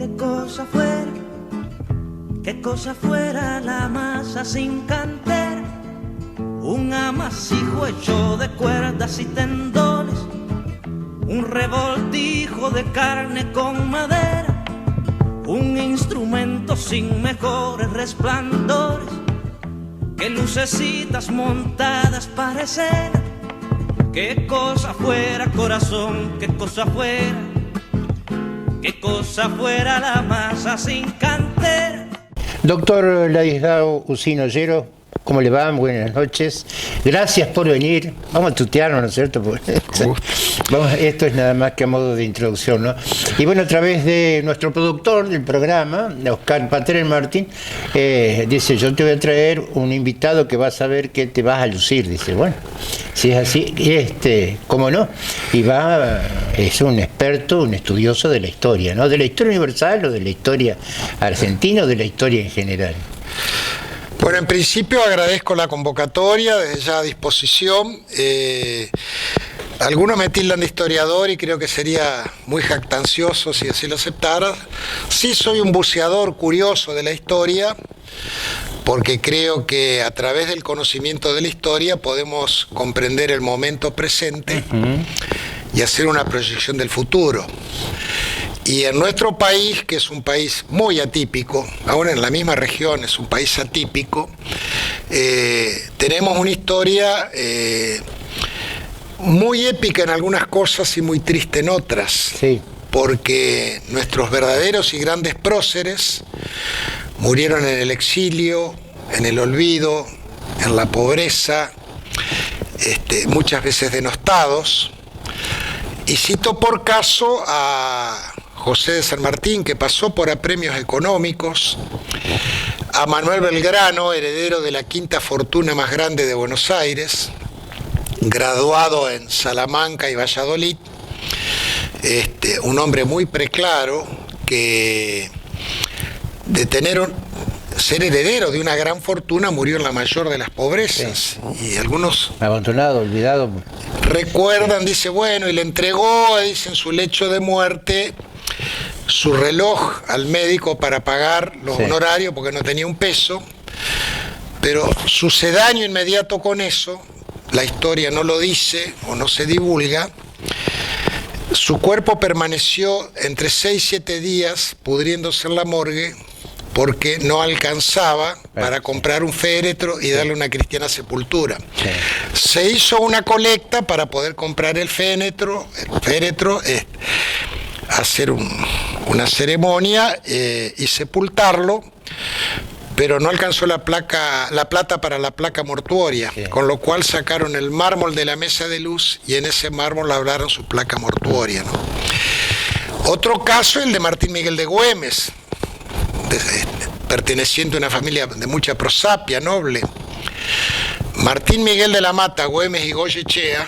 qué cosa fuera la masa sin cantera, un amasijo hecho de cuerdas y tendones, un revoltijo de carne con madera, un instrumento sin mejores resplandores que lucecitas montadas para escena. Qué cosa fuera, corazón, qué cosa fuera la masa sin cantera. Doctor Ladislao Usino Ollero, ¿cómo le va? Buenas noches. Gracias por venir. Vamos a tutearnos, ¿no es cierto? Esto es nada más que a modo de introducción, ¿no? Y bueno, a través de nuestro productor del programa, Oscar Patrel Martín, dice, yo te voy a traer un invitado que vas a ver que te vas a lucir. Dice, bueno, si es así, ¿cómo no? Y es un experto, un estudioso de la historia, ¿no? De la historia universal o de la historia argentina o de la historia en general. Bueno, en principio agradezco la convocatoria, desde ya a disposición. Algunos me tildan de historiador y creo que sería muy jactancioso si así lo aceptara. Sí soy un buceador curioso de la historia, porque creo que a través del conocimiento de la historia podemos comprender el momento presente y hacer una proyección del futuro. Y en nuestro país, que es un país muy atípico, aún en la misma región es un país atípico, tenemos una historia muy épica en algunas cosas y muy triste en otras. Sí. Porque nuestros verdaderos y grandes próceres murieron en el exilio, en el olvido, en la pobreza, muchas veces denostados. Y cito por caso a José de San Martín, que pasó por apremios económicos, a Manuel Belgrano, heredero de la quinta fortuna más grande de Buenos Aires, graduado en Salamanca y Valladolid, un hombre muy preclaro que de ser heredero de una gran fortuna murió en la mayor de las pobrezas. Sí. Y algunos abandonado, olvidado, recuerdan, dice, bueno, y le entregó, dice, en su lecho de muerte su reloj al médico para pagar los honorarios porque no tenía un peso, pero sucedáneo inmediato con eso, la historia no lo dice o no se divulga, su cuerpo permaneció entre 6 y 7 días pudriéndose en la morgue porque no alcanzaba para comprar un féretro y darle una cristiana sepultura. Sí. Se hizo una colecta para poder comprar el féretro, hacer una ceremonia y sepultarlo, pero no alcanzó la plata para la placa mortuoria, con lo cual sacaron el mármol de la mesa de luz y en ese mármol labraron su placa mortuoria, ¿no? Otro caso, el de Martín Miguel de Güemes, perteneciente a una familia de mucha prosapia noble. Martín Miguel de la Mata, Güemes y Goyechea,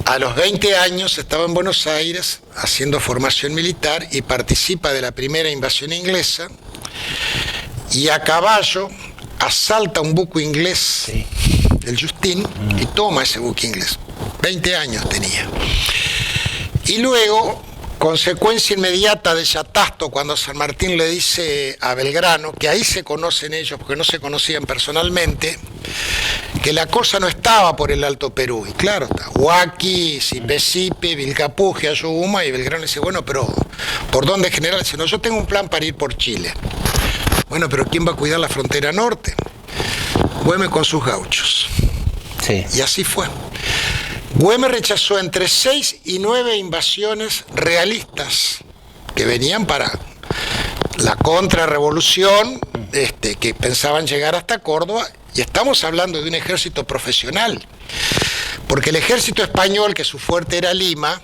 a los 20 años estaba en Buenos Aires haciendo formación militar y participa de la primera invasión inglesa y a caballo asalta un buque inglés, el Justin, y toma ese buque inglés. 20 años tenía. Y luego, consecuencia inmediata de Yatasto, cuando San Martín le dice a Belgrano, que ahí se conocen ellos porque no se conocían personalmente, que la cosa no estaba por el Alto Perú. Y claro, está Huaki, Sipe, Vilcapugio, Ayoguma, y Belgrano dice, bueno, pero ¿por dónde, general? Dice, no, yo tengo un plan para ir por Chile. Bueno, pero ¿quién va a cuidar la frontera norte? Güemes con sus gauchos. Sí. Y así fue. Güemes rechazó entre 6 y 9 invasiones realistas que venían para la contrarrevolución, que pensaban llegar hasta Córdoba, y estamos hablando de un ejército profesional, porque el ejército español, que su fuerte era Lima,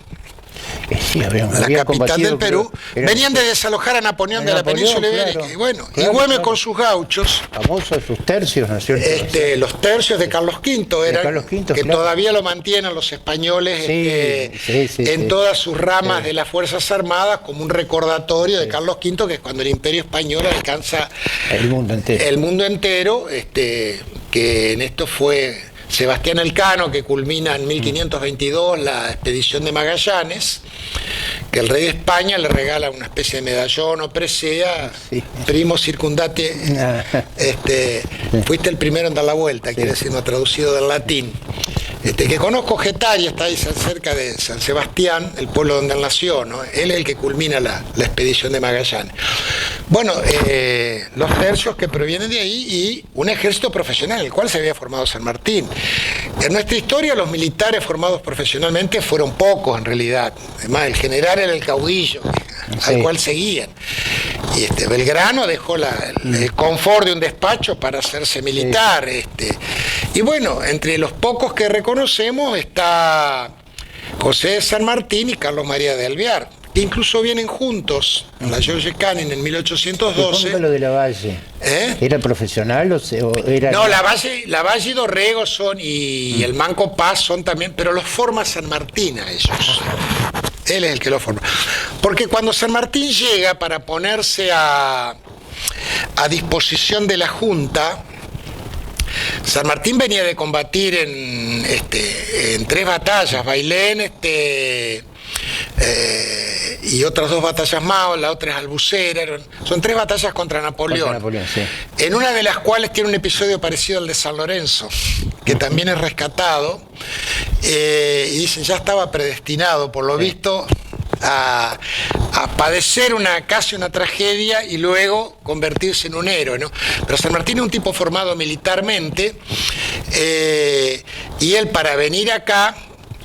la capital del Perú, venían de desalojar a Napoleón de la península ibérica. Y bueno, y Güemes con sus gauchos, famosos sus tercios, ¿no es cierto? Los tercios de Carlos V eran, que todavía lo mantienen los españoles en todas sus ramas de las Fuerzas Armadas, como un recordatorio de Carlos V, que es cuando el Imperio Español alcanza el mundo entero, que en esto fue Sebastián Elcano, que culmina en 1522 la expedición de Magallanes, que el rey de España le regala una especie de medallón o presea, Sí. primo circundate, fuiste el primero en dar la vuelta, quiere decir, no traducido del latín. Que conozco Getaria, está ahí cerca de San Sebastián, el pueblo donde él nació, ¿no? Él es el que culmina la expedición de Magallanes. Bueno, los tercios que provienen de ahí y un ejército profesional, en el cual se había formado San Martín. En nuestra historia, los militares formados profesionalmente fueron pocos, en realidad. Además, el general era el caudillo, Sí. al cual seguían. Y Belgrano dejó el confort de un despacho para hacerse militar. Y bueno, entre los pocos que reconocemos está José de San Martín y Carlos María de Alvear, que incluso vienen juntos en la George Canning en 1812. ¿Cómo lo de Lavalle? ¿Era profesional o era...? No, Lavalle y Dorrego son, y el Manco Paz son también, pero los forma San Martín a ellos. Él es el que lo forma. Porque cuando San Martín llega para ponerse a disposición de la Junta, San Martín venía de combatir en 3 batallas, Bailén, y otras 2 batallas más, la otra es Albucera, son 3 batallas contra Napoleón. Sí. En una de las cuales tiene un episodio parecido al de San Lorenzo, que también es rescatado, y dicen ya estaba predestinado, por lo visto, a padecer casi una tragedia y luego convertirse en un héroe, ¿no? Pero San Martín es un tipo formado militarmente, y él para venir acá,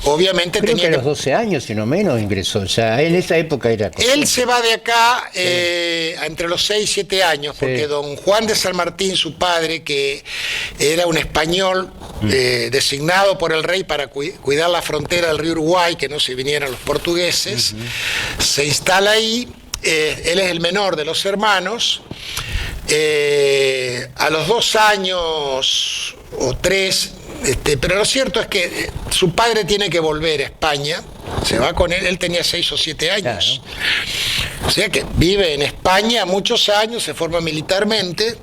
obviamente Creo tenía que a los 12 años, si no menos, ingresó. O sea, en esa época era... Él se va de acá entre los 6 y 7 años, porque Sí. don Juan de San Martín, su padre, que era un español designado por el rey para cuidar la frontera del río Uruguay, que no se vinieran los portugueses, se instala ahí. Él es el menor de los hermanos. A los 2 años o 3, pero lo cierto es que su padre tiene que volver a España, se va con él tenía 6 o 7 años. Claro. O sea que vive en España muchos años, se forma militarmente,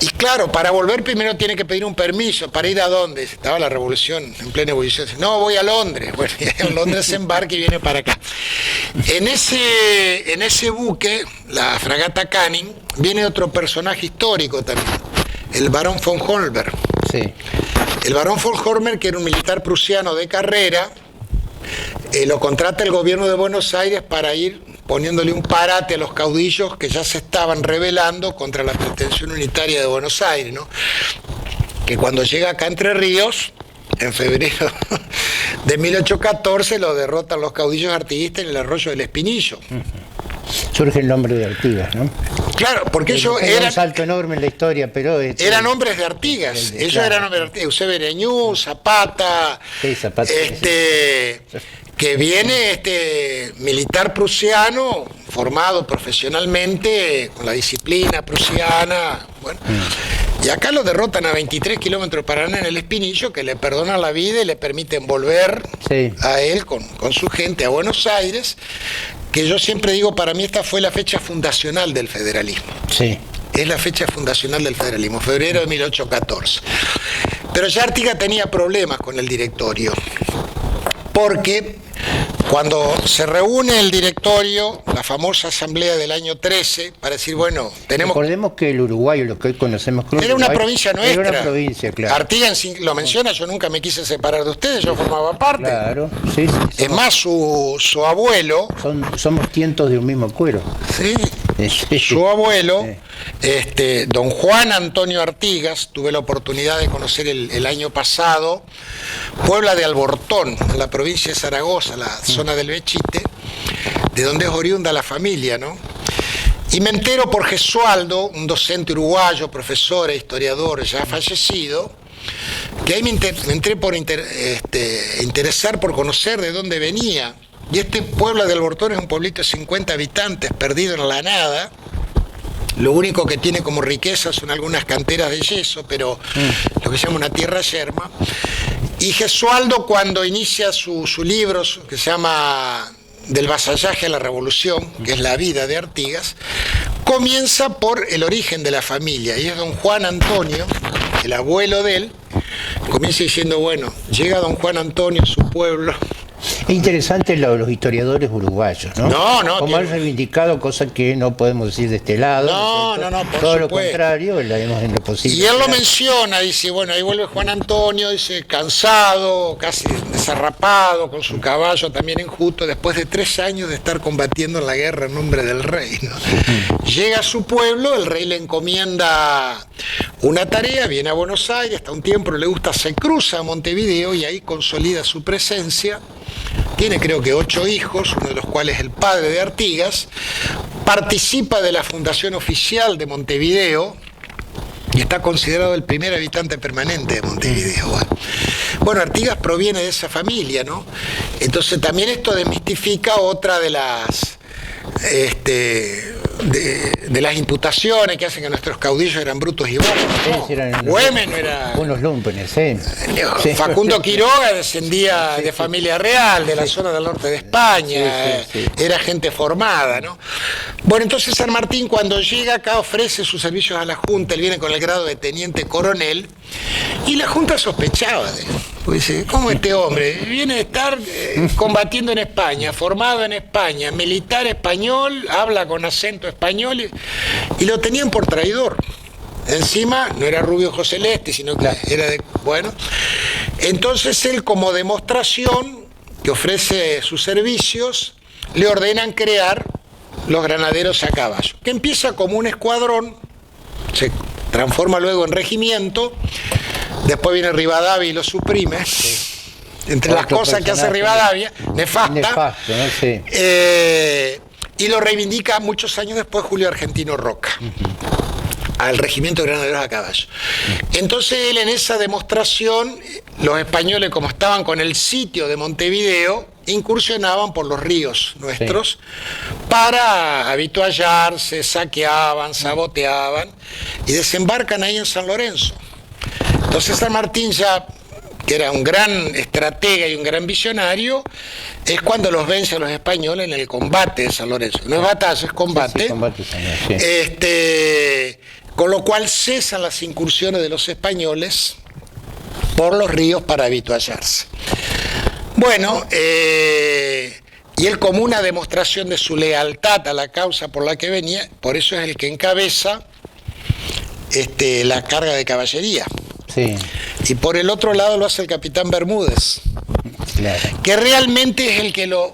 y claro, para volver primero tiene que pedir un permiso. ¿Para ir a dónde? Estaba la revolución en plena ebullición. No, voy a Londres. Bueno, en Londres se embarca y viene para acá. En ese buque, la fragata Canning, viene otro personaje histórico también, el barón von Holberg. Sí. El barón von Holberg, que era un militar prusiano de carrera, lo contrata el gobierno de Buenos Aires para ir poniéndole un parate a los caudillos que ya se estaban rebelando contra la pretensión unitaria de Buenos Aires, ¿no? Que cuando llega acá a Entre Ríos, en febrero de 1814, lo derrotan los caudillos artiguistas en el arroyo del Espinillo. Surge el nombre de Artigas, ¿no? Claro, porque ellos Era un eran... salto enorme en la historia, pero... Eran hombres de Artigas, ellos claro. eran hombres de Artigas, Eusebio Ereñú, Zapata, Sí, Zapata, que viene militar prusiano, formado profesionalmente, con la disciplina prusiana, bueno, y acá lo derrotan a 23 kilómetros de Paraná en el Espinillo, que le perdonan la vida y le permiten volver Sí. a él con su gente a Buenos Aires, que yo siempre digo, para mí esta fue la fecha fundacional del federalismo. Sí. Es la fecha fundacional del federalismo, febrero de 1814. Pero ya Artigas tenía problemas con el directorio, porque cuando se reúne el directorio, la famosa asamblea del año 13, para decir, bueno, tenemos... Recordemos que el Uruguay, lo que hoy conocemos como Era una Uruguay, provincia nuestra. Era una provincia, claro. Artigas lo menciona, yo nunca me quise separar de ustedes, yo formaba parte. Claro, sí, sí. Es más, su abuelo... Somos tientos de un mismo cuero. Sí. Sí. Su abuelo, don Juan Antonio Artigas, tuve la oportunidad de conocer el año pasado, Puebla de Albortón, en la provincia de Zaragoza, la zona del Bechite, de donde es oriunda la familia, ¿no? Y me entero por Gesualdo, un docente uruguayo, profesor e historiador ya fallecido, que ahí me entré por interesar por conocer de dónde venía. Y Puebla de Albortón es un pueblito de 50 habitantes, perdido en la nada. Lo único que tiene como riqueza son algunas canteras de yeso, pero lo que se llama una tierra yerma. Y Gesualdo, cuando inicia su libro, que se llama Del vasallaje a la revolución, que es la vida de Artigas, comienza por el origen de la familia, y es don Juan Antonio, el abuelo de él, comienza diciendo, bueno, llega don Juan Antonio a su pueblo, Es interesante los historiadores uruguayos, ¿no? No, como han reivindicado cosas que no podemos decir de este lado. No, por todo supuesto. lo contrario, la hemos en lo posible. Y él lo menciona, dice, bueno, ahí vuelve Juan Antonio, dice, cansado, casi desarrapado, con su caballo también enjuto, después de 3 años de estar combatiendo en la guerra en nombre del rey, ¿no? Llega a su pueblo, el rey le encomienda una tarea, viene a Buenos Aires, está un tiempo, le gusta, se cruza a Montevideo y ahí consolida su presencia. Tiene creo que 8 hijos, uno de los cuales el padre de Artigas, participa de la fundación oficial de Montevideo y está considerado el primer habitante permanente de Montevideo. Bueno, Artigas proviene de esa familia, ¿no? Entonces también esto desmistifica otra de las de las imputaciones que hacen que nuestros caudillos eran brutos y bárbaros. No, Güemes no era... Unos lumpenes, sí. Facundo Quiroga descendía de familia real, de la zona del norte de España, era gente formada, ¿no? Bueno, entonces San Martín cuando llega acá ofrece sus servicios a la Junta, él viene con el grado de teniente coronel, y la Junta sospechaba de él. Pues dice, ¿cómo este hombre viene a estar combatiendo en España, formado en España, militar español, habla con acento español, y lo tenían por traidor? Encima no era rubio ojo celeste, sino que era de... Bueno, entonces él, como demostración que ofrece sus servicios, le ordenan crear los granaderos a caballo, que empieza como un escuadrón, se transforma luego en regimiento. Después viene Rivadavia y lo suprime. Entre las cosas que hace Rivadavia, nefasta. ¿no? Sí. Y lo reivindica muchos años después Julio Argentino Roca, al regimiento de granaderos a caballo. Entonces él, en esa demostración, los españoles, como estaban con el sitio de Montevideo, incursionaban por los ríos nuestros para habituallarse, saqueaban, saboteaban y desembarcan ahí en San Lorenzo. Entonces San Martín, ya que era un gran estratega y un gran visionario, es cuando los vence a los españoles en el combate de San Lorenzo. No es batalla, es combate. Combate, señor, con lo cual cesan las incursiones de los españoles por los ríos para habituallarse. Bueno, y él, como una demostración de su lealtad a la causa por la que venía, por eso es el que encabeza la carga de caballería. Sí. Y por el otro lado lo hace el capitán Bermúdez, que realmente es el que lo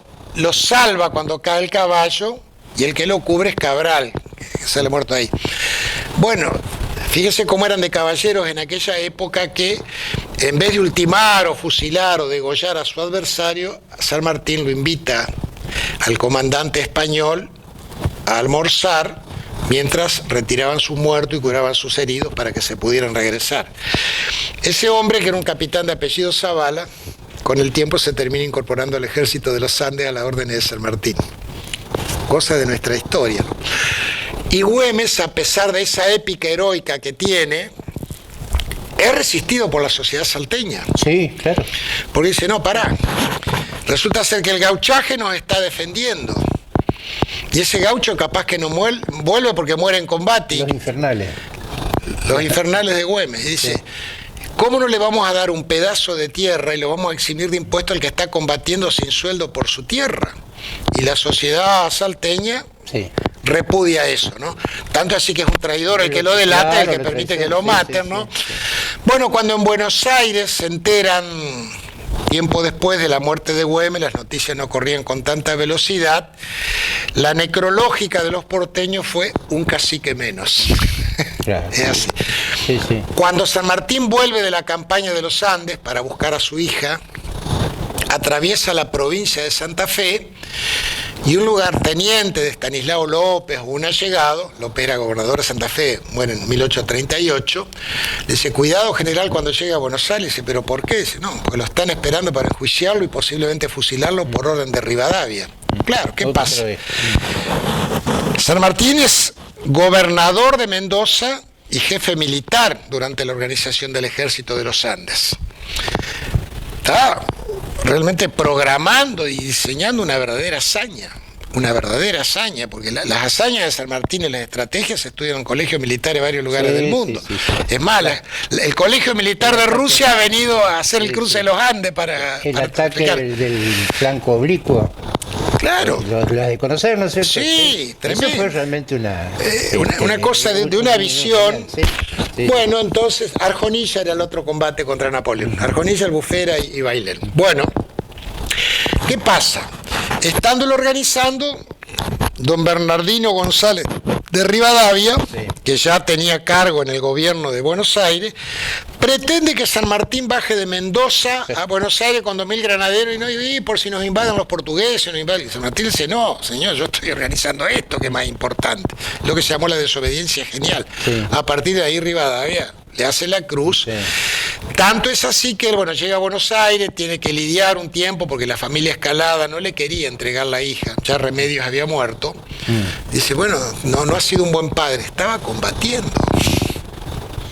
salva cuando cae el caballo, y el que lo cubre es Cabral, que sale muerto ahí. Bueno, fíjese cómo eran de caballeros en aquella época, que en vez de ultimar o fusilar o degollar a su adversario, San Martín lo invita al comandante español a almorzar, mientras retiraban sus muertos y curaban sus heridos para que se pudieran regresar. Ese hombre, que era un capitán de apellido Zavala, con el tiempo se termina incorporando al ejército de los Andes a las órdenes de San Martín. Cosa de nuestra historia, ¿no? Y Güemes, a pesar de esa épica heroica que tiene, es resistido por la sociedad salteña. Sí, claro. Porque dice, no, pará, resulta ser que el gauchaje nos está defendiendo. Y ese gaucho capaz que no vuelve porque muere en combate. Los infernales. Los infernales de Güemes. Y dice, ¿cómo no le vamos a dar un pedazo de tierra y lo vamos a eximir de impuesto al que está combatiendo sin sueldo por su tierra? Y la sociedad salteña repudia eso, ¿no? Tanto así que es un traidor el que lo delata, el que permite que lo maten, ¿no? Bueno, cuando en Buenos Aires se enteran, tiempo después de la muerte de Güemes, las noticias no corrían con tanta velocidad, la necrológica de los porteños fue un cacique menos. Claro. Es así. Cuando San Martín vuelve de la campaña de los Andes para buscar a su hija, atraviesa la provincia de Santa Fe, y un lugarteniente de Estanislao López, un allegado, López era gobernador de Santa Fe, muere en 1838, le dice, cuidado general cuando llegue a Buenos Aires. Dice, ¿pero por qué? Dice, no, porque lo están esperando para enjuiciarlo y posiblemente fusilarlo por orden de Rivadavia. Claro, ¿qué pasa? San Martín es gobernador de Mendoza y jefe militar durante la organización del ejército de los Andes. Está realmente programando y diseñando una verdadera hazaña. una verdadera hazaña, porque las hazañas de San Martín y las estrategias se estudian en colegios militares de varios lugares del mundo. Es más, el colegio militar de Rusia ha venido a hacer el cruce de los Andes para... El ataque del flanco oblicuo. Claro. Las de conocer, ¿no es cierto? Sí, tremendo. Eso fue realmente una cosa de una visión. Sí. Bueno, entonces Arjonilla era el otro combate contra Napoleón. Arjonilla, Albufera y Bailén. Bueno, ¿qué pasa? Estándolo organizando, don Bernardino González de Rivadavia, que ya tenía cargo en el gobierno de Buenos Aires, pretende que San Martín baje de Mendoza a Buenos Aires con 2.000 granaderos y por si nos invaden los portugueses, nos invaden. Y San Martín dice, no, señor, yo estoy organizando esto, que es más importante. Lo que se llamó la desobediencia genial. Sí. A partir de ahí Rivadavia le hace la cruz. Sí. Tanto es así que él, bueno, llega a Buenos Aires, tiene que lidiar un tiempo porque la familia Escalada no le quería entregar la hija, ya Remedios había muerto. Dice, bueno, no ha sido un buen padre, estaba combatiendo.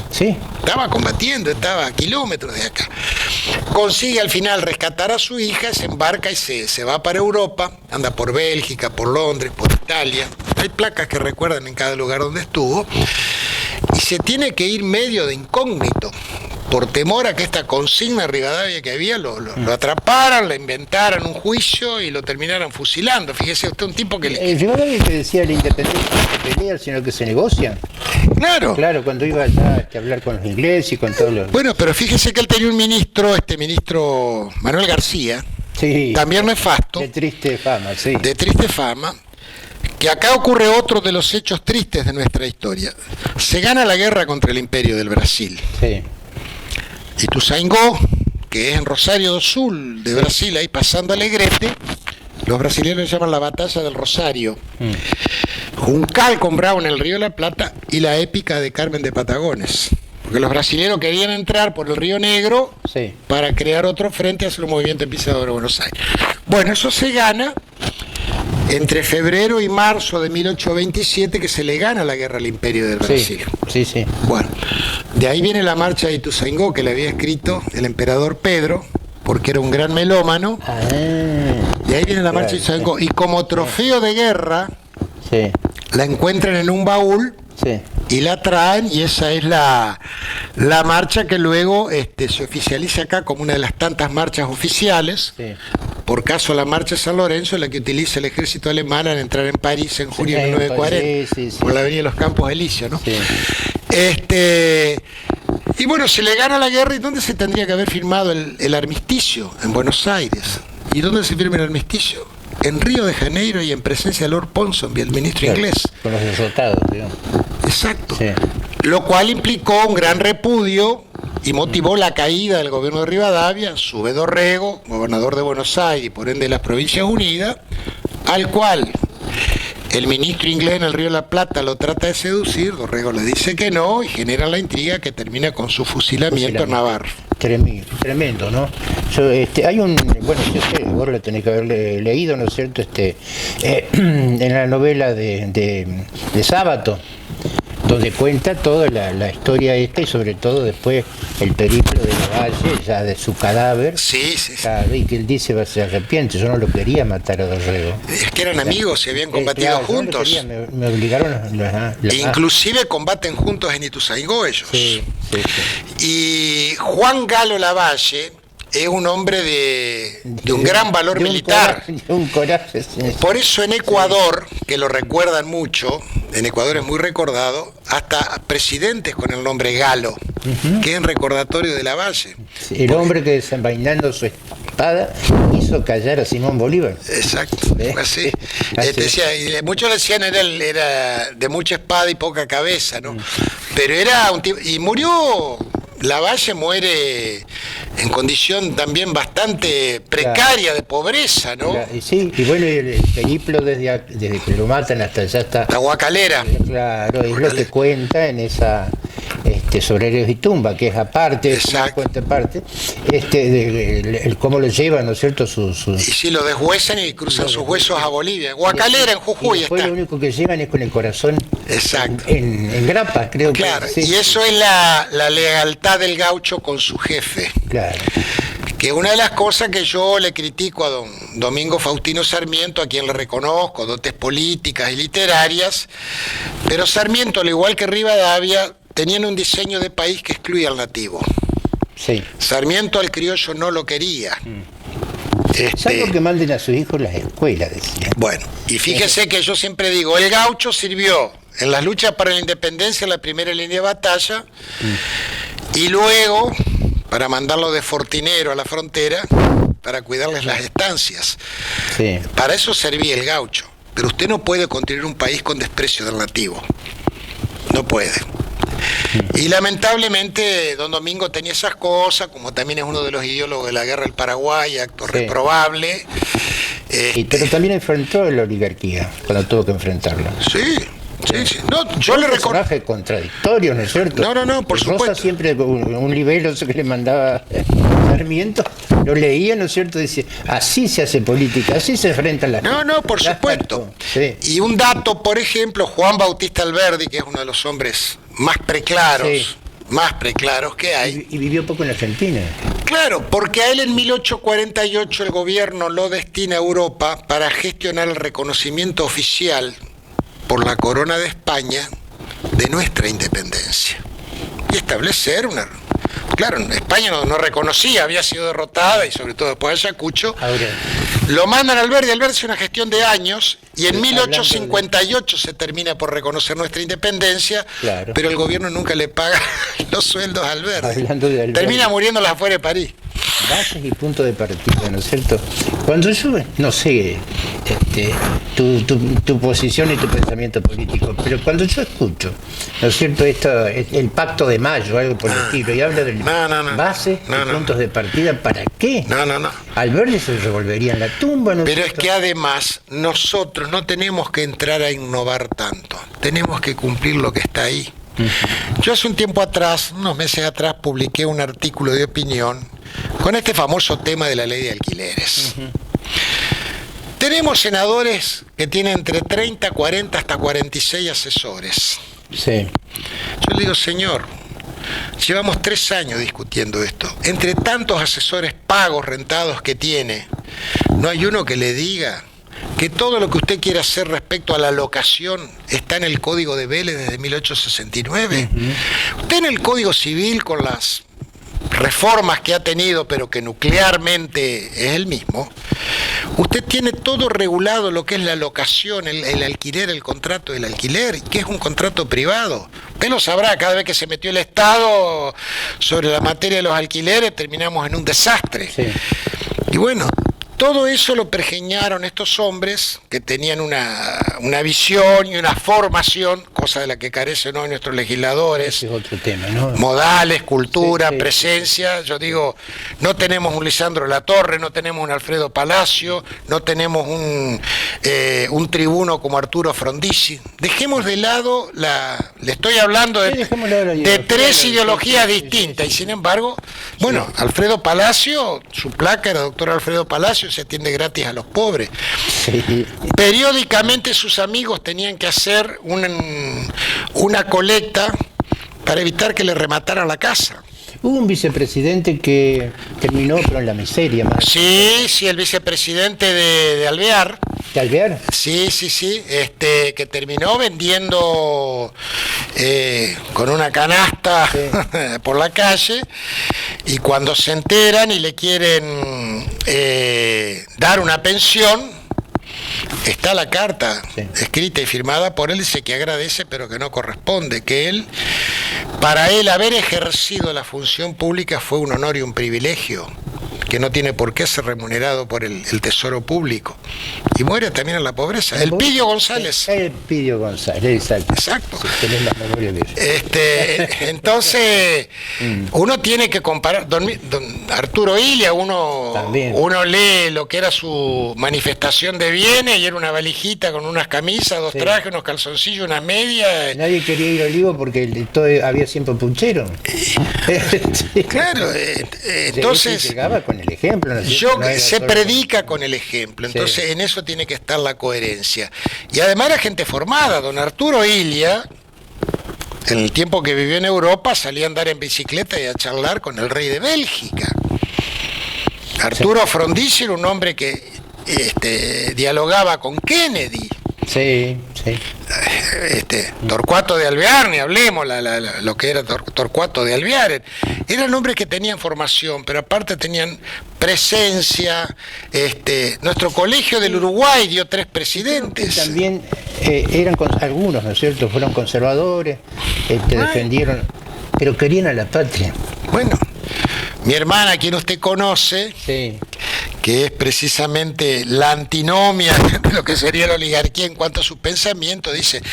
Sí. Estaba combatiendo, estaba a kilómetros de acá. Consigue al final rescatar a su hija, se embarca y se va para Europa, anda por Bélgica, por Londres, por Italia. Hay placas que recuerdan en cada lugar donde estuvo. Y se tiene que ir medio de incógnito, por temor a que esta consigna Rivadavia que había lo atraparan, le inventaran un juicio y lo terminaran fusilando. Fíjese usted, un tipo que el Rivadavia que decía la independencia no se pelea, sino que se negocia. Claro. Claro, cuando iba allá a hablar con los ingleses y con todos los... Bueno, pero fíjese que él tenía un ministro, ministro Manuel García, sí, también nefasto. De triste fama, sí. De triste fama. Que acá ocurre otro de los hechos tristes de nuestra historia. Se gana la guerra contra el Imperio del Brasil. Sí. Ituzaingó, que es en Rosario do Sul de Brasil, ahí pasando Alegrete, los brasileños llaman la batalla del Rosario. Juncal con Bravo en el Río de la Plata y la épica de Carmen de Patagones. Porque los brasileños querían entrar por el Río Negro, sí, para crear otro frente hacia el movimiento emperador de Buenos Aires. Bueno, eso se gana entre febrero y marzo de 1827, que se le gana la guerra al Imperio del Brasil. Sí, sí. Bueno, de ahí viene la marcha de Ituzaingó, que le había escrito el emperador Pedro, porque era un gran melómano. De ahí viene la marcha de Ituzaingó. Y como trofeo de guerra, sí, la encuentran en un baúl, sí, y la traen, y esa es la marcha que luego se oficializa acá como una de las tantas marchas oficiales. Sí. Por caso la marcha de San Lorenzo, la que utiliza el ejército alemán al entrar en París en junio de 1940, sí, por la avenida de los Campos Elíseos, ¿no? Sí. Y bueno, se le gana la guerra, ¿y dónde se tendría que haber firmado el armisticio? En Buenos Aires. ¿Y dónde se firma el armisticio? En Río de Janeiro y en presencia de Lord Ponsonby, el ministro inglés. Con los derrotados, digamos. Exacto. Sí. Lo cual implicó un gran repudio y motivó la caída del gobierno de Rivadavia, Sube Dorrego, gobernador de Buenos Aires y por ende de las Provincias Unidas, al cual el ministro inglés en el Río de la Plata lo trata de seducir, Dorrego le dice que no y genera la intriga que termina con su fusilamiento en Navarro. Tremendo, ¿no? Hay bueno, yo sé, vos lo tenés que haber leído, ¿no es cierto? En la novela de Sábato, donde cuenta toda la historia esta y sobre todo después el periplo de Lavalle, ya de su cadáver. Sí. Y que él dice, se arrepiente, yo no lo quería matar a Dorrego. Es que eran amigos, se habían combatido juntos. Yo no quería, me obligaron Inclusive combaten juntos en Ituzaingó ellos. Sí. Y Juan Galo Lavalle es un hombre de un gran valor militar. Un coraje, sí. Por eso en Ecuador, que lo recuerdan mucho, en Ecuador es muy recordado, hasta presidentes con el nombre Galo, que es en recordatorio de Lavalle. Sí, el hombre que desenvainando su espada hizo callar a Simón Bolívar. Exacto, así. Decía, y muchos le decían era de mucha espada y poca cabeza, ¿no? Pero era un tipo, y murió. Lavalle muere en condición también bastante precaria, de pobreza, ¿no? Sí, y bueno, el periplo desde que lo matan hasta allá está... La Guacalera. Claro, es lo que cuenta en esa... sobre Héroes y Tumba, que es aparte, el cómo lo llevan, ¿no es cierto? Y si lo deshuesan y cruzan sus huesos a Bolivia. Guacalera en Jujuy y después está. Lo único que llevan es con el corazón en grapa, creo. Claro, que sí. Y eso es la lealtad del gaucho con su jefe. Claro. que una de las cosas que yo le critico a don Domingo Faustino Sarmiento, a quien le reconozco dotes políticas y literarias, pero Sarmiento, al igual que Rivadavia, tenían un diseño de país que excluía al nativo. Sí. Sarmiento al criollo no lo quería. Salvo que manden a sus hijos las escuelas, decía. Bueno, y fíjese que yo siempre digo, el gaucho sirvió en las luchas para la independencia en la primera línea de batalla, y luego para mandarlo de fortinero a la frontera para cuidarles las estancias. Sí. Para eso servía el gaucho. Pero usted no puede construir un país con desprecio del nativo. No puede. Y lamentablemente don Domingo tenía esas cosas, como también es uno de los ideólogos de la guerra del Paraguay, acto reprobable. Pero también enfrentó la oligarquía, cuando tuvo que enfrentarlo. Sí. Sí. No, yo le reconozco. Personaje contradictorio, ¿no es cierto? No, por supuesto. Rosa siempre, un libelo que le mandaba Sarmiento, lo leía, ¿no es cierto? Dice, así se hace política, así se enfrentan las... No, por supuesto. Sí. Y un dato, por ejemplo, Juan Bautista Alberdi, que es uno de los hombres más preclaros, que hay. Y vivió poco en Argentina. Claro, porque a él en 1848 el gobierno lo destina a Europa para gestionar el reconocimiento oficial por la corona de España de nuestra independencia y establecer una... Claro, España no reconocía, había sido derrotada, y sobre todo después de Ayacucho. Ahora, lo mandan al Alberdi hace una gestión de años, y en 1858 se termina por reconocer nuestra independencia, claro, pero el gobierno nunca le paga los sueldos a Alberdi. Termina muriéndolas afuera de París. Bases y puntos de partida, ¿no es cierto? Cuando yo, no sé tu posición y tu pensamiento político, pero cuando yo escucho, ¿no es cierto?, el Pacto de Mayo, algo por el estilo, y habla de bases y puntos de partida, ¿para qué? No. Alberdi se revolvería en la tumba, ¿no? Pero es que además nosotros no tenemos que entrar a innovar tanto, tenemos que cumplir lo que está ahí. Yo hace un tiempo atrás, unos meses atrás, publiqué un artículo de opinión con este famoso tema de la ley de alquileres. Tenemos senadores que tienen entre 30, 40 hasta 46 asesores. Sí. Yo le digo, señor, llevamos 3 años discutiendo esto. Entre tantos asesores pagos, rentados que tiene, no hay uno que le diga que todo lo que usted quiere hacer respecto a la locación está en el Código de Vélez desde 1869. Usted en el Código Civil, con las reformas que ha tenido, pero que nuclearmente es el mismo, usted tiene todo regulado lo que es la locación, el alquiler, el contrato del alquiler, que es un contrato privado. Usted lo sabrá, cada vez que se metió el Estado sobre la materia de los alquileres, terminamos en un desastre. Sí. Y bueno, todo eso lo pergeñaron estos hombres que tenían una visión y una formación, cosa de la que carecen hoy nuestros legisladores. Ese es otro tema, ¿no? Modales, cultura, presencia. Yo digo, no tenemos un Lisandro Latorre, no tenemos un Alfredo Palacio, no tenemos un tribuno como Arturo Frondizi. Dejemos de lado le estoy hablando de 3 ideologías distintas, y sin embargo, bueno, Alfredo Palacio, su placa era doctor Alfredo Palacio, se atiende gratis a los pobres. Sí. Periódicamente sus amigos tenían que hacer una colecta para evitar que le remataran la casa. Hubo un vicepresidente que terminó pero en la miseria. Más. Sí, el vicepresidente de Alvear. ¿De Alvear? Sí, que terminó vendiendo con una canasta por la calle, y cuando se enteran y le quieren dar una pensión, está la carta escrita y firmada por él, dice que agradece pero que no corresponde, que para él haber ejercido la función pública fue un honor y un privilegio, que no tiene por qué ser remunerado por el tesoro público, y muere también en la pobreza. Elpidio González. Elpidio González, exacto. Si tenés la memoria de eso. Entonces, uno tiene que comparar. Don Arturo Illia, uno lee lo que era su manifestación de bienes, y era una valijita con unas camisas, 2 trajes, unos calzoncillos, unas medias. Nadie quería ir a Olivo porque todo había siempre punchero. Claro, entonces llegaba con el ejemplo. Se predica con el ejemplo, entonces en eso tiene que estar la coherencia. Y además era gente formada. Don Arturo Illia, en el tiempo que vivió en Europa, salía a andar en bicicleta y a charlar con el rey de Bélgica. Arturo Frondizi era un hombre que dialogaba con Kennedy. Sí, sí. Torcuato de Alvear, ni hablemos lo que era Torcuato de Alvear. Eran hombres que tenían formación, pero aparte tenían presencia. Nuestro colegio del Uruguay dio 3 presidentes. También eran algunos, ¿no es cierto? Fueron conservadores, defendieron, pero querían a la patria. Bueno, mi hermana, quien usted conoce, Sí. que es precisamente la antinomia de lo que sería la oligarquía en cuanto a su pensamiento, dice: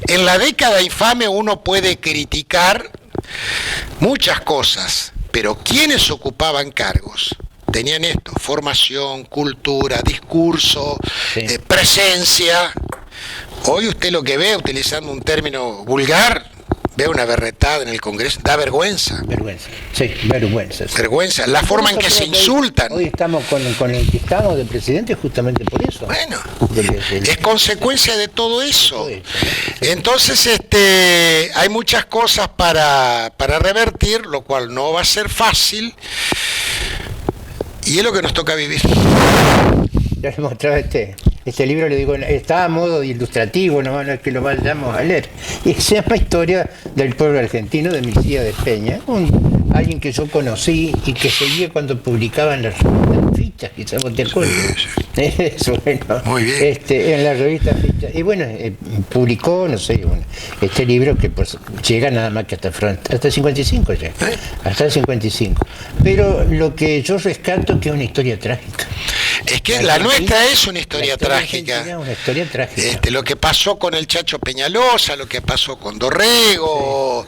en la década infame uno puede criticar muchas cosas, pero quienes ocupaban cargos tenían esto: formación, cultura, discurso, Sí. Presencia. Hoy usted lo que ve, utilizando un término vulgar, ve una berretada en el Congreso, da vergüenza. Vergüenza, sí, vergüenza. Sí. Vergüenza, la forma en que se insultan. Hoy estamos con el que estamos de presidente justamente por eso. Bueno, Del- es consecuencia de todo eso. De todo eso, ¿no? Entonces, hay muchas cosas para revertir, lo cual no va a ser fácil, y es lo que nos toca vivir. Ya le mostraba este libro, le digo, está a modo de ilustrativo, no es que lo vayamos a leer. Y se llama Historia del pueblo argentino, de Mixía de Peña, alguien que yo conocí y que seguía cuando publicaban las fichas, quizás vos te acuerdas. Eso, bueno, Muy bien. En la revista Fichas. Y bueno, publicó, no sé, este libro que pues llega nada más que hasta 55 ya. Hasta el 55. Pero lo que yo rescato es que es una historia trágica. Es que la nuestra es una historia trágica. Una historia trágica. Lo que pasó con el Chacho Peñalosa, lo que pasó con Dorrego,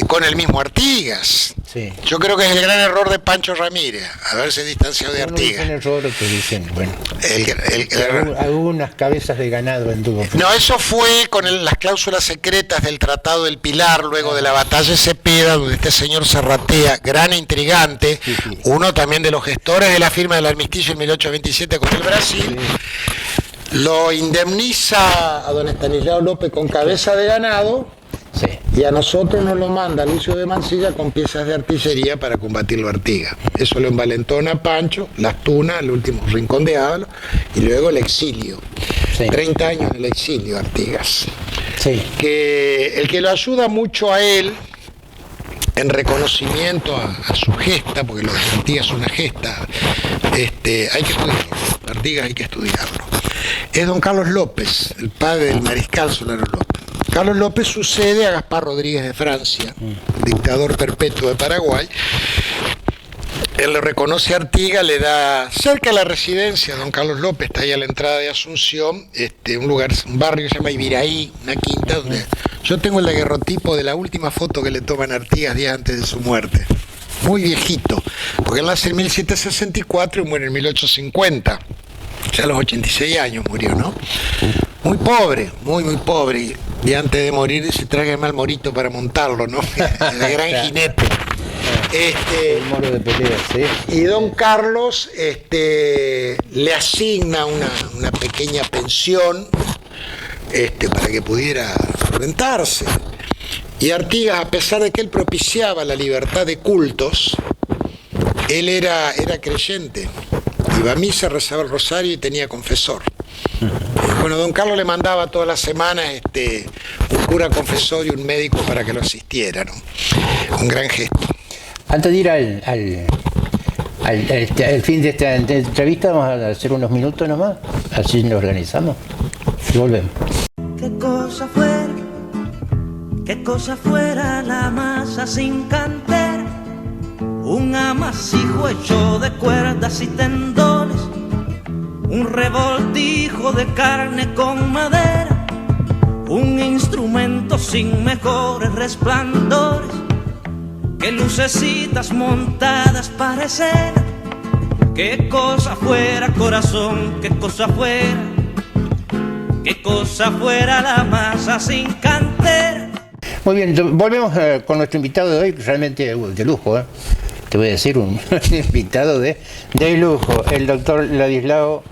con el mismo Artigas. Sí. Yo creo que es el gran error de Pancho Ramírez, haberse distanciado de Uno dice Artigas. en error, otros dicen, bueno, El- algunas cabezas de ganado anduvo. No, eso fue con las cláusulas secretas del Tratado del Pilar, luego de la batalla de Cepeda, donde este señor Serratea, gran intrigante, Sí, sí. uno también de los gestores de la firma del armisticio en 1827 con el Brasil, lo indemniza a don Estanislao López con cabeza de ganado, Sí. y a nosotros nos lo manda Lucio de Mansilla con piezas de artillería para combatirlo a Artigas. Eso lo envalentona a Pancho, las tunas, el último rincón de Ábalo, y luego el exilio. Sí. 30 años en el exilio, Artigas. Sí. Que el que lo ayuda mucho a él, en reconocimiento a su gesta, porque lo de Artigas es una gesta, hay que estudiarlo. Artigas hay que estudiarlo. Es don Carlos López, el padre del mariscal Solano López. Carlos López sucede a Gaspar Rodríguez de Francia, dictador perpetuo de Paraguay. Él le reconoce a Artigas, le da cerca de la residencia, don Carlos López, está ahí a la entrada de Asunción, un barrio que se llama Ibiraí, una quinta, donde yo tengo el daguerrotipo de la última foto que le toman a Artigas días antes de su muerte. Muy viejito, porque él nace en 1764 y muere en 1850. Ya a los 86 años murió, ¿no? Muy pobre, muy pobre. Y antes de morir dice: tráigame al morito para montarlo, ¿no? El gran jinete. El moro de pelea, sí. Y don Carlos le asigna una pequeña pensión para que pudiera solventarse. Y Artigas, a pesar de que él propiciaba la libertad de cultos, él era creyente. Iba a misa, rezaba el rosario y tenía confesor. Bueno, don Carlos le mandaba todas las semanas un cura confesor y un médico para que lo asistiera, ¿no? Un gran gesto. Antes de ir al fin de esta entrevista, vamos a hacer unos minutos nomás, así nos organizamos y volvemos. Qué cosa fuera la masa sin cantera, un amasijo hecho de cuerdas y tendones, un revoltijo de carne con madera, un instrumento sin mejores resplandores que lucecitas montadas para escena. Qué cosa fuera, corazón, qué cosa fuera la masa sin cantera. Muy bien, volvemos con nuestro invitado de hoy, realmente de lujo, te voy a decir, un invitado de lujo, el doctor Ladislao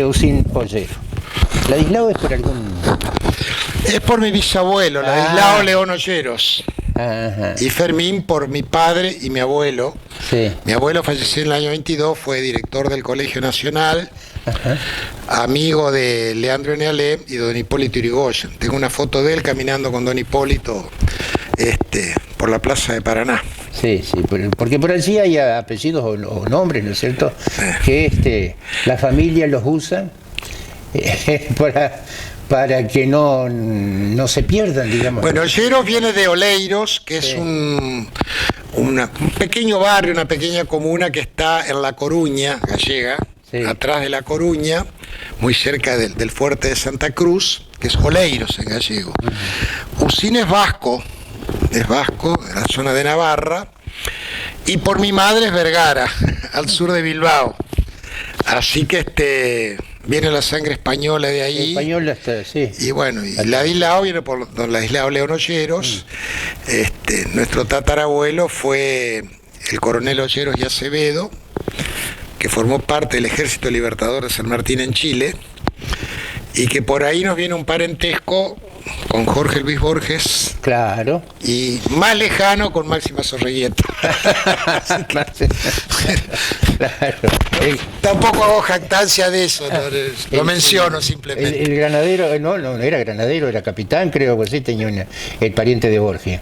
Usín Ollero. ¿Ladislao es por algún...? Es por mi bisabuelo, Ladislao León Olleros. Ajá. Y Fermín por mi padre y mi abuelo. Sí. Mi abuelo falleció en el año 22, fue director del Colegio Nacional, Ajá. amigo de Leandro Enealé y de don Hipólito Yrigoyen. Tengo una foto de él caminando con don Hipólito por la plaza de Paraná. Sí, sí, porque por allí hay apellidos o nombres, ¿no es cierto? Que la familia los usa para que no se pierdan, digamos. Bueno, Olleros viene de Oleiros, que es Sí. un pequeño barrio, una pequeña comuna que está en La Coruña, gallega, Sí. atrás de La Coruña, muy cerca del fuerte de Santa Cruz, que es Oleiros en gallego. Usín es vasco, de la zona de Navarra, y por mi madre es Vergara, al sur de Bilbao. Así que viene la sangre española de ahí. Español hasta, sí. Y bueno, y Ladislao viene por don Ladislao León Olleros. Nuestro tatarabuelo fue el coronel Olleros y Acevedo, que formó parte del Ejército Libertador de San Martín en Chile, y que por ahí nos viene un parentesco con Jorge Luis Borges Claro. y más lejano con Máxima Sorreguieta. Claro. Tampoco hago jactancia de eso, lo menciono simplemente. El granadero, no era granadero, era capitán, creo que sí, tenía el pariente de Borges.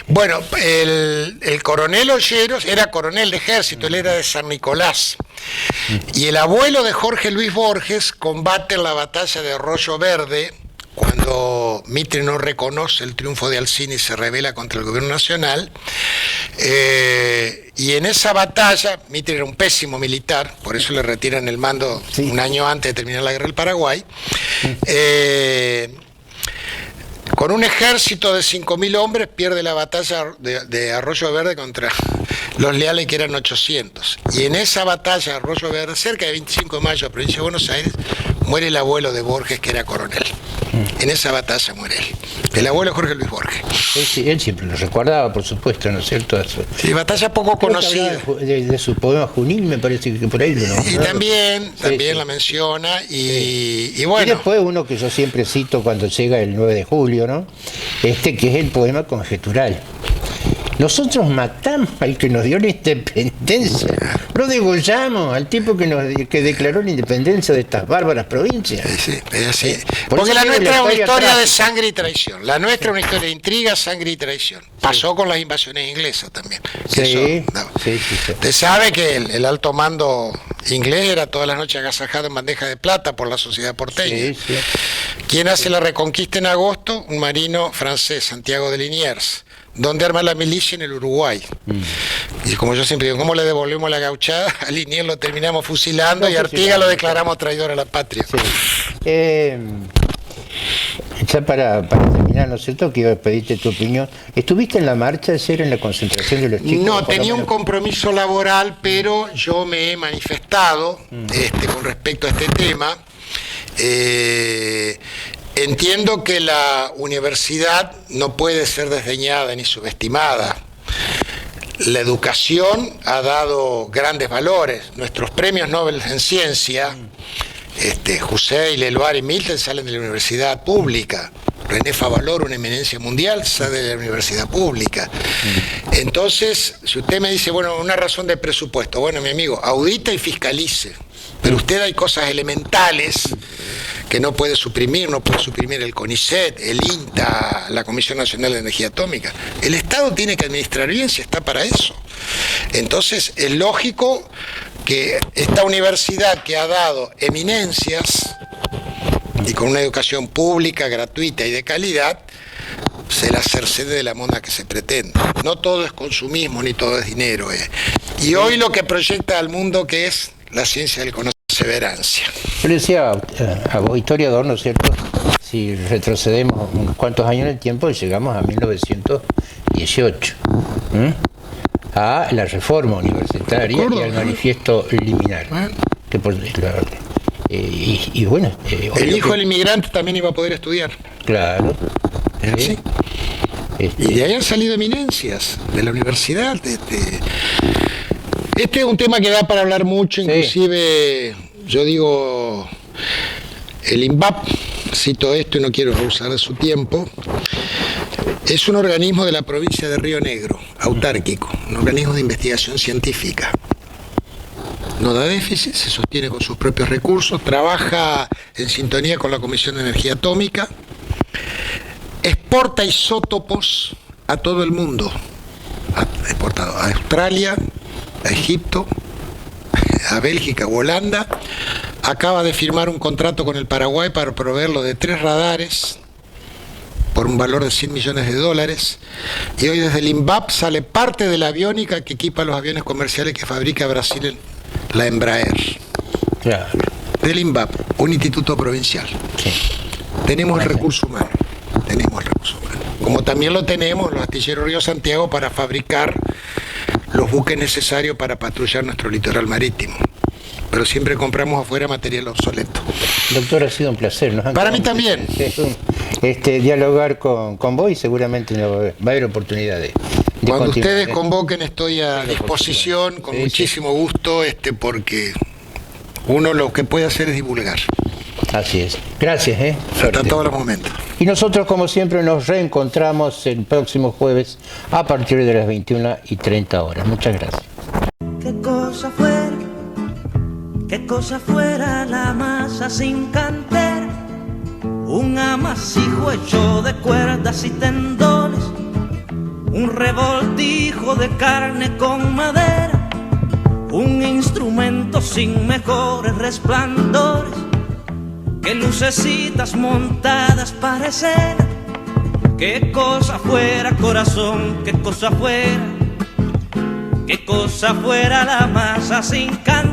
Bueno, el coronel Olleros era coronel de ejército, él era de San Nicolás. Y el abuelo de Jorge Luis Borges combate en la batalla de Arroyo Verde, cuando Mitre no reconoce el triunfo de Alcina y se rebela contra el gobierno nacional. Y en esa batalla, Mitre era un pésimo militar, por eso le retiran el mando un año antes de terminar la guerra del Paraguay. Con un ejército de 5.000 hombres pierde la batalla de Arroyo Verde contra los leales, que eran 800. Y en esa batalla de Arroyo Verde, cerca de 25 de mayo, provincia de Buenos Aires, muere el abuelo de Borges, que era coronel. En esa batalla muere él. El abuelo Jorge Luis Borges. Él siempre lo recordaba, por supuesto, ¿no es cierto? Eso. Sí, batalla poco Creo que conocida. hablaba de su poema Junín, me parece que por ahí lo Y nombraba. también Sí. la menciona. Y Y bueno, después uno que yo siempre cito cuando llega el 9 de julio, ¿no? Que es el poema conjetural. Nosotros matamos al que nos dio la independencia, lo degollamos al tipo que declaró la independencia de estas bárbaras provincias. sí, es así. Por Porque eso la digo, nuestra es una historia de trágica. sangre y traición. La nuestra es una historia de intriga, sangre y traición. Pasó con las invasiones inglesas también. Sí, Eso, no. sí. Usted sabe que el alto mando inglés era todas las noches agasajado en bandeja de plata por la sociedad porteña. Sí. ¿Quién hace la reconquista en agosto? Un marino francés, Santiago de Liniers. ¿Dónde arma la milicia? En el Uruguay. Y como yo siempre digo, ¿cómo le devolvemos la gauchada? A Liniers lo terminamos fusilando y a Artigas lo declaramos traidor a la patria. Sí. Ya para terminar, ¿no es cierto? Que iba a pedirte tu opinión. ¿Estuviste en la marcha ayer, en la concentración de los chicos? No, Por lo tenía un menos. compromiso laboral, pero yo me he manifestado con respecto a este tema. Entiendo que la universidad no puede ser desdeñada ni subestimada. La educación ha dado grandes valores. Nuestros premios Nobel en ciencia, Husserl, Leloir y Milton, salen de la universidad pública. René Favaloro, una eminencia mundial, sale de la universidad pública. Entonces, si usted me dice, bueno, una razón de presupuesto, bueno, mi amigo, audita y fiscalice. Pero usted hay cosas elementales que no puede suprimir el CONICET, el INTA, la Comisión Nacional de Energía Atómica. El Estado tiene que administrar bien, si está para eso. Entonces, es lógico que esta universidad, que ha dado eminencias y con una educación pública, gratuita y de calidad, se la cercede de la monda que se pretende. No todo es consumismo, ni todo es dinero. Y hoy lo que proyecta al mundo, que es la ciencia del conocimiento, perseverancia. Yo le decía a vos, historiador, ¿no es cierto? Si retrocedemos unos cuantos años en el tiempo, llegamos a 1918, a la reforma universitaria y al manifiesto liminar. Que y bueno, el hijo del inmigrante también iba a poder estudiar. Claro. ¿Sí? Y de ahí han salido eminencias de la universidad. Este es un tema que da para hablar mucho, inclusive yo digo, el INVAP, cito esto y no quiero abusar de su tiempo, Es un organismo de la provincia de Río Negro, autárquico, un organismo de investigación científica. No da déficit, se sostiene con sus propios recursos, trabaja en sintonía con la Comisión de Energía Atómica, exporta isótopos a todo el mundo, ha exportado a Australia, a Egipto, a Bélgica, a Holanda, acaba de firmar un contrato con el Paraguay para proveerlo de 3 radares por un valor de $100 millones, y hoy desde el INVAP sale parte de la aviónica que equipa los aviones comerciales que fabrica Brasil, la Embraer. Claro. Del INVAP, un instituto provincial. Sí. Tenemos el recurso humano, como también lo tenemos los astilleros Río Santiago para fabricar los buques necesarios para patrullar nuestro litoral marítimo. Pero siempre compramos afuera material obsoleto. Doctor, ha sido un placer. Para mí también. Dialogar con vos, y seguramente va a haber oportunidad de Cuando continuar. ustedes convoquen estoy a disposición, con muchísimo gusto, porque uno lo que puede hacer es divulgar. Así es. Gracias. Hasta todos los momentos. Y nosotros, como siempre, nos reencontramos el próximo jueves a partir de las 21:30 Muchas gracias. Qué cosa fuera la masa sin cantera, un amasijo hecho de cuerdas y tendones, un revoltijo de carne con madera, un instrumento sin mejores resplandores que lucecitas montadas para escena. Qué cosa fuera, corazón, qué cosa fuera la masa sin cantera.